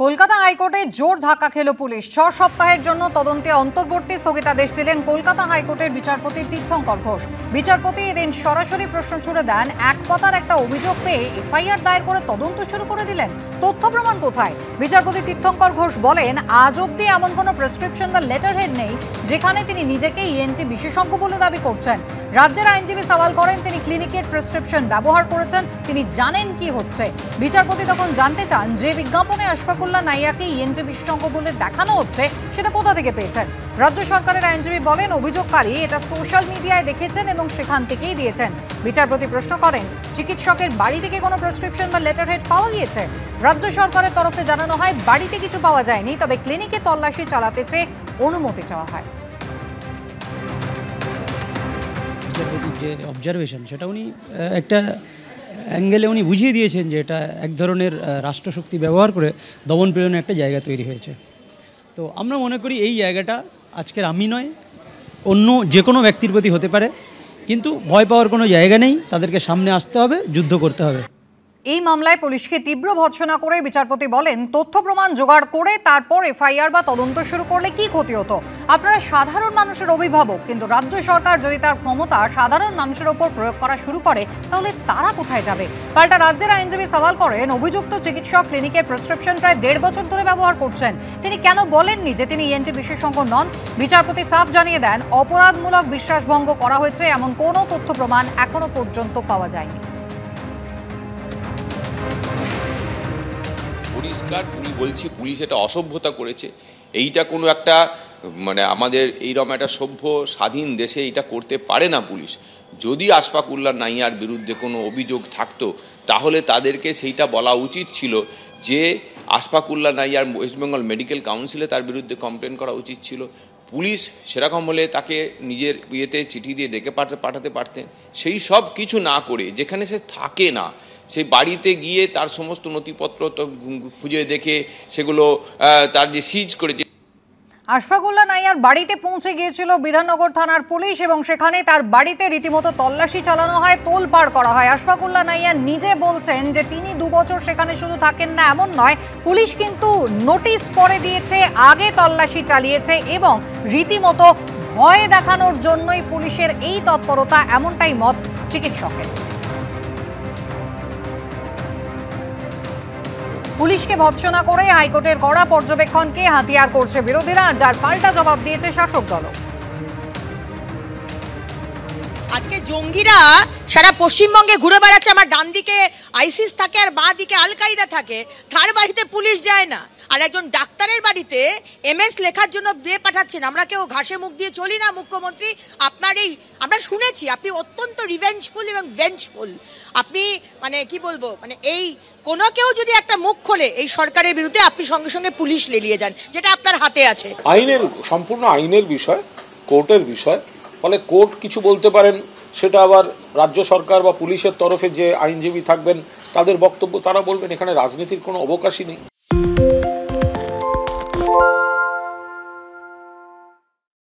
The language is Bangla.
কলকাতা হাইকোর্টে জোর ধাক্কা খেল পুলিশ। 6 সপ্তাহের জন্য তদন্তে অন্তর্বর্তী স্থগিতাদেশ দিলেন কলকাতা হাইকোর্টের বিচারপতি তীর্থঙ্কর ঘোষ। বিচারপতি এদিন সরাসরি প্রশ্ন ছুড়ে দেন, এক পাতার একটা অভিযোগ পেয়ে এফআইআর দায়ের করে তদন্ত শুরু করে দিলেন। তথ্য প্রমাণ কোথায়? বিচারপতি তীর্থঙ্কর ঘোষ বলেন, আজ অব্দি এমন কোনো প্রেসক্রিপশন বা লেটার হেড নেই যেখানে তিনি নিজেকে ইএনটি বিশেষজ্ঞ বলে দাবি করছেন। রাজ্যের আইনজীবী সওয়াল করেন, তিনি ক্লিনিকের প্রেসক্রিপশন ব্যবহার করেছেন, তিনি জানেন কি হচ্ছে। বিচারপতি তখন জানতে চান, যে বিজ্ঞাপনে আশফাকুল্লাহ নাইয়াকে ইএনটি বিশেষজ্ঞ বলে দেখানো হচ্ছে সেটা কোথা থেকে পেয়েছেন। রাজ্য সরকারের আইনজীবী বলেন, অভিযোগকারী এটা সোশ্যাল মিডিয়ায় দেখেছেন এবং সেখান থেকেই দিয়েছেন। বিচারপতি প্রশ্ন করেন, চিকিৎসকের বাড়ি থেকে কোনো প্রেসক্রিপশন বা লেটার হেড পাওয়া গিয়েছে? রাজ্য সরকারের তরফে জানানো হয়, বাড়িতে কিছু পাওয়া যায়নি, তবে ক্লিনিকে তল্লাশি চালাতে চেয়ে অনুমতি চাওয়া হয়। বিচারপতির যে অবজারভেশন সেটা উনি একটা অ্যাঙ্গেলে উনি বুঝিয়ে দিয়েছেন যে এটা এক ধরনের রাষ্ট্রশক্তি ব্যবহার করে দমন পীড়নের একটা জায়গা তৈরি হয়েছে। তো আমরা মনে করি এই জায়গাটা আজকের আমি নয়, অন্য যে কোনো ব্যক্তির প্রতি হতে পারে, কিন্তু ভয় পাওয়ার কোনো জায়গা নেই, তাদেরকে সামনে আসতে হবে, যুদ্ধ করতে হবে। এই মামলায় পুলিশকে তীব্র ভর্ৎসনা করে বিচারপতি বলেন, তথ্য প্রমাণ জোগাড় করে তারপর এফআইআর বা তদন্ত শুরু করলে কি ক্ষতি হতো? আপনারা সাধারণ মানুষের অভিভাবক, কিন্তু রাজ্য সরকার যদি তার ক্ষমতা সাধারণ মানুষের ওপর প্রয়োগ করা শুরু করে তাহলে তারা কোথায় যাবে? পাল্টা রাজ্যের আইনজীবী সওয়াল করেন, অভিযুক্ত চিকিৎসক ক্লিনিকের প্রেসক্রিপশন প্রায় 1.5 বছর ধরে ব্যবহার করছেন, তিনি কেন বলেননি যে তিনি ইএনটি বিশেষজ্ঞ নন? বিচারপতি সাফ জানিয়ে দেন, অপরাধমূলক বিশ্বাসভঙ্গ করা হয়েছে এমন কোনো তথ্য প্রমাণ এখনো পর্যন্ত পাওয়া যায়নি। পরিষ্কার বলছি, পুলিশ এটা অসভ্যতা করেছে। এইটা কোনো একটা আমাদের এইরকম একটা সভ্য স্বাধীন দেশে এইটা করতে পারে না পুলিশ। যদি আশফাকুল্লাহ নাইয়ার বিরুদ্ধে কোনো অভিযোগ থাকতো তাহলে তাদেরকে সেইটা বলা উচিত ছিল যে আশফাকুল্লাহ নাইয়ার ওয়েস্টবেঙ্গল মেডিকেল কাউন্সিলে তার বিরুদ্ধে কমপ্লেন করা উচিত ছিল। পুলিশ সেরকম হলে তাকে নিজের ইয়েতে চিঠি দিয়ে ডেকে পাঠাতে পারতেন। সেই সব কিছু না করে, যেখানে সে থাকে না সেই বাড়িতে গিয়ে তার সমস্ত নথিপত্র খুঁজে দেখে সেগুলো তার যে সিজ করেছে। আশফাকুল্লাহ নাইয়ার বাড়িতে পৌঁছে গিয়েছিল বিধাননগর থানার পুলিশ এবং সেখানে তার বাড়িতে রীতিমতো তল্লাশি চালানো হয়, তোলপাড় করা হয়। আশফাকুল্লাহ নাইয়া নিজে বলছেন যে তিনি 2 বছর সেখানে শুধু থাকেন না এমন নয়, পুলিশ কিন্তু নোটিশ পরে দিয়েছে, আগে তল্লাশি চালিয়েছে এবং রীতিমতো ভয় দেখানোর জন্যই পুলিশের এই তৎপরতা, এমনটাই মত চিকিৎসকের। পুলিশকে ভৎসনা করে হাইকোর্টের কড়া পর্যবেক্ষণকে হাতিয়ার করছে বিরোধীরা, যার পাল্টা জবাব দিয়েছে শাসক দল। আজকে জঙ্গিরা সারা পশ্চিমবঙ্গে ঘুরে বেড়াচ্ছে, আমার ডান দিকে আইসিস থাকে আর বাঁ দিকে আল কায়দা থাকে, তার বাড়িতে পুলিশ যায় না। আর একজন ডাক্তারের বাড়িতে এমএস লেখার জন্য দিয়ে পাঠাচ্ছেন। আমরা কেউ ঘাসে মুখ দিয়ে চলি না মুখ্যমন্ত্রী, আপনার এই আমরা শুনেছি আপনি অত্যন্ত রিভেঞ্জফুল এবং ভেঞ্জফুল। আপনি কি বলবো, এই কোনো কেউ যদি একটা মুখ খোলে এই সরকারের বিরুদ্ধে, আপনি সঙ্গে সঙ্গে পুলিশ লেলিয়ে যান, যেটা আপনার হাতে আছে। আইনের সম্পূর্ণ আইনের বিষয়, কোর্টের বিষয়, ফলে কোর্ট কিছু বলতে পারেন, সেটা আবার রাজ্য সরকার বা পুলিশের তরফে যে আইনজীবী থাকবেন তাদের বক্তব্য তারা বলবেন। এখানে রাজনীতির কোনো অবকাশই নেই।